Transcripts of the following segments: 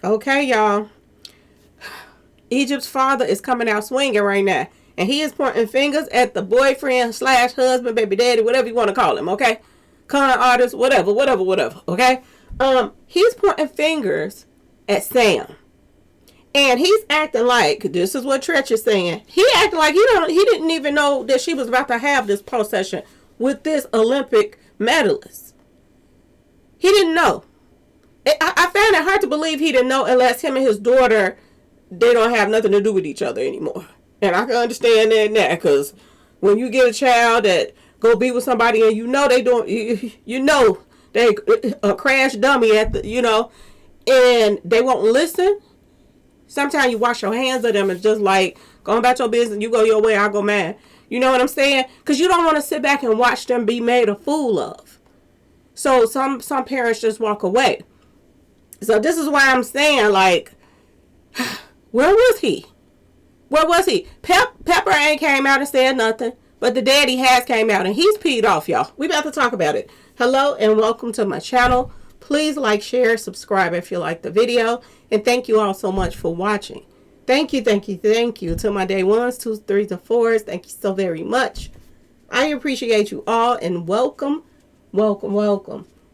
Okay, y'all. Egypt's father is coming out swinging right now. And he is pointing fingers at the boyfriend slash husband, baby daddy, whatever you want to call him, okay? Con artist, whatever, okay? He's pointing fingers at Sam. And he's acting like, this is what Treach is saying. He acting like he didn't even know that she was about to have this post session with this Olympic medalist. He didn't know. I found it hard to believe he didn't know unless him and his daughter, they don't have nothing to do with each other anymore. And I can understand that now, because when you get a child that go be with somebody and you know they don't, you know they a crash dummy at the, and they won't listen. Sometimes you wash your hands of them and just like, going about your business, you go your way, I go mine. You know what I'm saying? Because you don't want to sit back and watch them be made a fool of. So some parents just walk away. So this is why I'm saying, like, where was he? Where was he? Peppa ain't came out and said nothing, but the daddy has came out and he's peed off, y'all. We about to talk about it. Hello and welcome to my channel. Please like, share, subscribe if you like the video. And thank you all so much for watching. Thank you to my day ones, 2s, 3s, and 4s. Thank you so very much. I appreciate you all and welcome.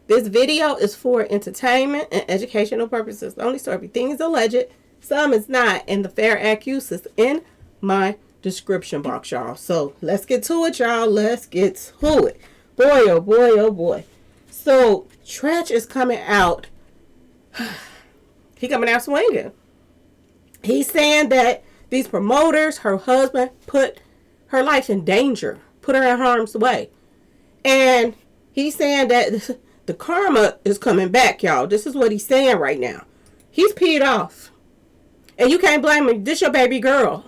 This video is for entertainment and educational purposes only, so everything is alleged. Some is not, and the fair accusations in my description box, y'all. So let's get to it, y'all. Let's get to it. Boy, oh boy, oh boy. So Treach is coming out. He coming out swinging. He's saying that these promoters, her husband, put her life in danger, put her in harm's way. And he's saying that the karma is coming back, y'all. This is what he's saying right now. He's peed off. And you can't blame him. This your baby girl.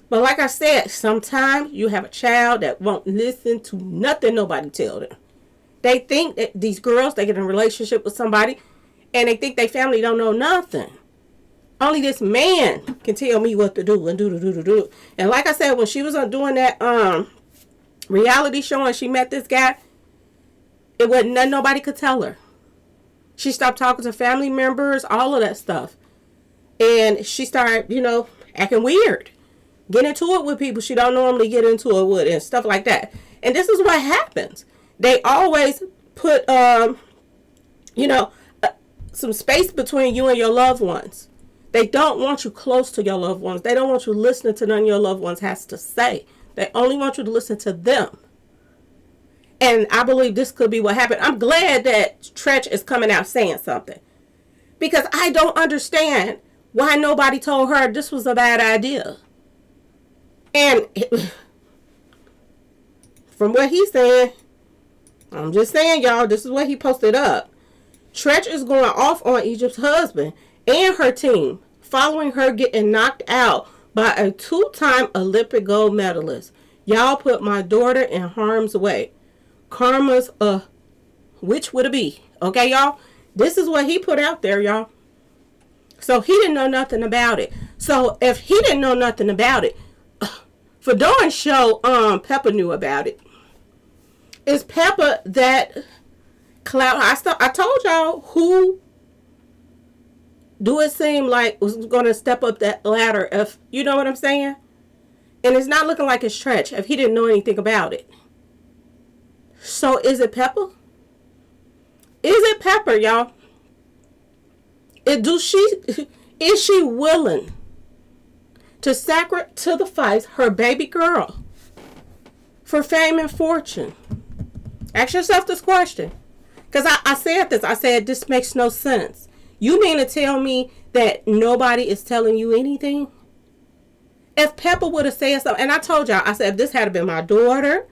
But like I said, sometimes you have a child that won't listen to nothing nobody tell them. They think that these girls, they get in a relationship with somebody, and they think their family don't know nothing. Only this man can tell me what to do and do. And like I said, when she was doing that reality show and she met this guy, it wasn't nothing nobody could tell her. She stopped talking to family members, all of that stuff. And she started, acting weird. Getting into it with people she don't normally get into it with and stuff like that. And this is what happens. They always put, some space between you and your loved ones. They don't want you close to your loved ones. They don't want you listening to none your loved ones has to say. They only want you to listen to them. And I believe this could be what happened. I'm glad that Treach is coming out saying something. Because I don't understand why nobody told her this was a bad idea. And from what he's saying, I'm just saying, y'all, this is what he posted up. Treach is going off on Egypt's husband and her team following her getting knocked out by a 2-time Olympic gold medalist. Y'all put my daughter in harm's way. Karma's which would it be? Okay, y'all? This is what he put out there, y'all. So he didn't know nothing about it. So if he didn't know nothing about it, for darn sure, Peppa knew about it. Is Peppa that cloud? I told y'all who do it seem like was going to step up that ladder, if you know what I'm saying? And it's not looking like it's Treach if he didn't know anything about it. So is it Peppa? Is it Peppa, y'all? Is she willing to sacrifice to the fight her baby girl for fame and fortune? Ask yourself this question. Because I said this. I said this makes no sense. You mean to tell me that nobody is telling you anything? If Peppa would have said something, and I told y'all, I said if this had been my daughter,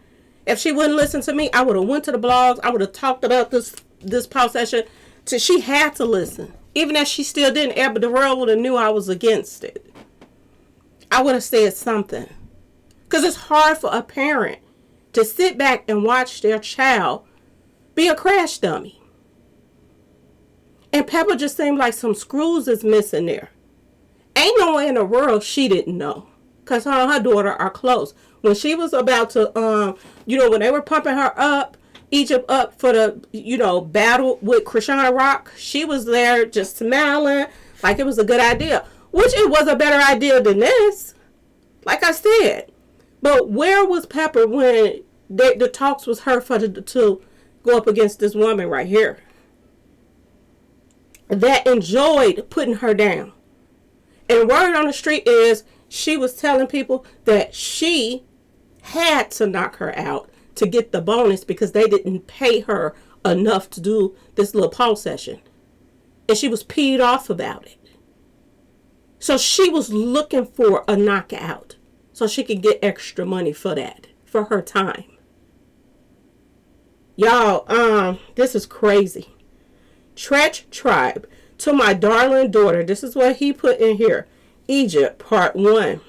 if she wouldn't listen to me, I would have went to the blogs. I would have talked about this post session. She had to listen. Even if she still didn't, but the world would have knew I was against it. I would have said something. Because it's hard for a parent to sit back and watch their child be a crash dummy. And Peppa just seemed like some screws is missing there. Ain't no way in the world she didn't know. Because her and her daughter are close. When she was about to, when they were pumping her up, Egypt up for the, battle with Krishan Rock, she was there just smiling, Like it was a good idea, which it was a better idea than this. Like I said. But where was Peppa when the talks was her to go up against this woman right here that enjoyed putting her down? And word on the street is she was telling people that she had to knock her out to get the bonus because they didn't pay her enough to do this little pole session. And she was peed off about it. So she was looking for a knockout so she could get extra money for that, for her time. Y'all, this is crazy. Treach tribe, to my darling daughter. This is what he put in here. Egypt, part 1.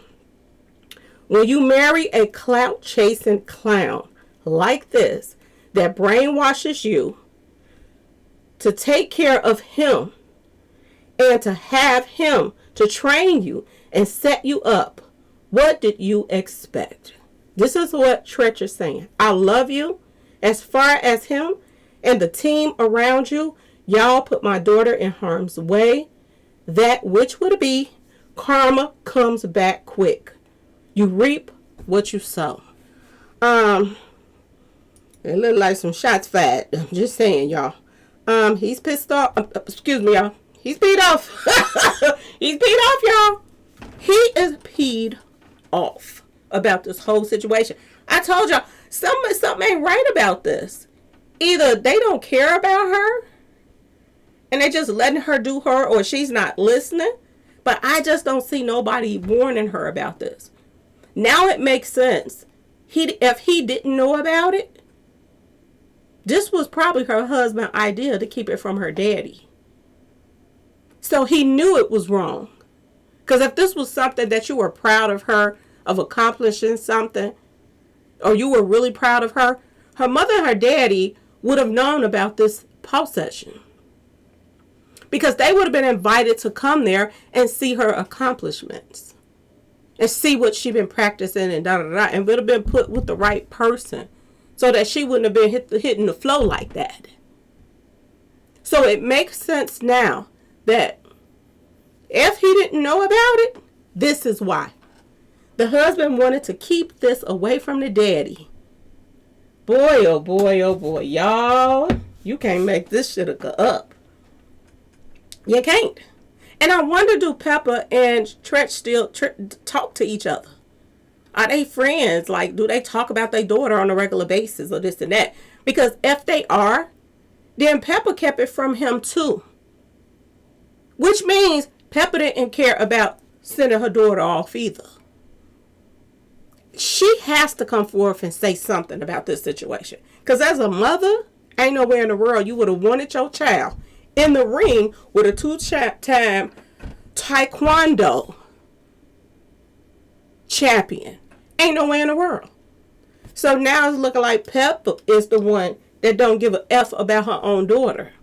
When you marry a clout-chasing clown like this that brainwashes you to take care of him and to have him to train you and set you up, what did you expect? This is what Treach is saying. I love you. As far as him and the team around you, y'all put my daughter in harm's way. That which would be karma comes back quick. You reap what you sow. It looked like some shots fired. I'm just saying, y'all. He's pissed off. Excuse me, y'all. He's peed off. He's peed off, y'all. He is peed off about this whole situation. I told y'all, something ain't right about this. Either they don't care about her and they just letting her do her, or she's not listening. But I just don't see nobody warning her about this. Now it makes sense. If he didn't know about it, this was probably her husband's idea to keep it from her daddy. So he knew it was wrong. Because if this was something that you were proud of her, of accomplishing something, or you were really proud of her, her mother and her daddy would have known about this pole session. Because they would have been invited to come there and see her accomplishments. And see what she'd been practicing and da-da-da. And would have been put with the right person. So that she wouldn't have been hitting the flow like that. So it makes sense now that if he didn't know about it, this is why. The husband wanted to keep this away from the daddy. Boy, oh boy, oh boy. Y'all, you can't make this shit go up. You can't. And I wonder, do Peppa and Treach still talk to each other? Are they friends? Like, do they talk about their daughter on a regular basis or this and that? Because if they are, then Peppa kept it from him too. Which means Peppa didn't care about sending her daughter off either. She has to come forth and say something about this situation. Because as a mother, ain't nowhere in the world you would have wanted your child in the ring with a 2-time taekwondo champion. Ain't nowhere in the world. So now it's looking like Peppa is the one that don't give a F about her own daughter.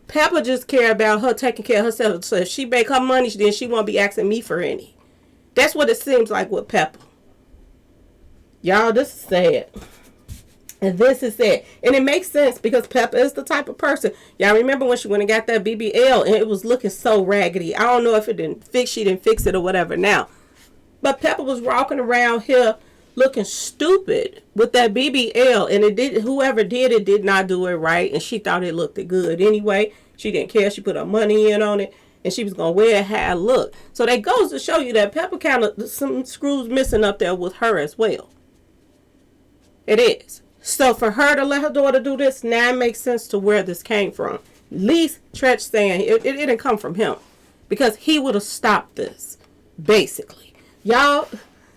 Peppa just care about her taking care of herself. So if she make her money, then she won't be asking me for any. That's what it seems like with Peppa. Y'all, this is sad. And this is sad. And it makes sense because Peppa is the type of person. Y'all remember when she went and got that BBL and it was looking so raggedy. I don't know if she didn't fix it or whatever now. But Peppa was walking around here looking stupid with that BBL. And whoever did it did not do it right. And she thought it looked good anyway. She didn't care. She put her money in on it. And she was going to wear it how it looked. So that goes to show you that Peppa kind of, some screws missing up there with her as well. It is. So for her to let her daughter do this, now it makes sense to where this came from. At least Treach saying it didn't come from him. Because he would have stopped this. Basically. Y'all,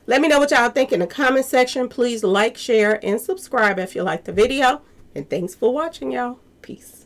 let me know what y'all think in the comment section. Please like, share, and subscribe if you like the video. And thanks for watching, y'all. Peace.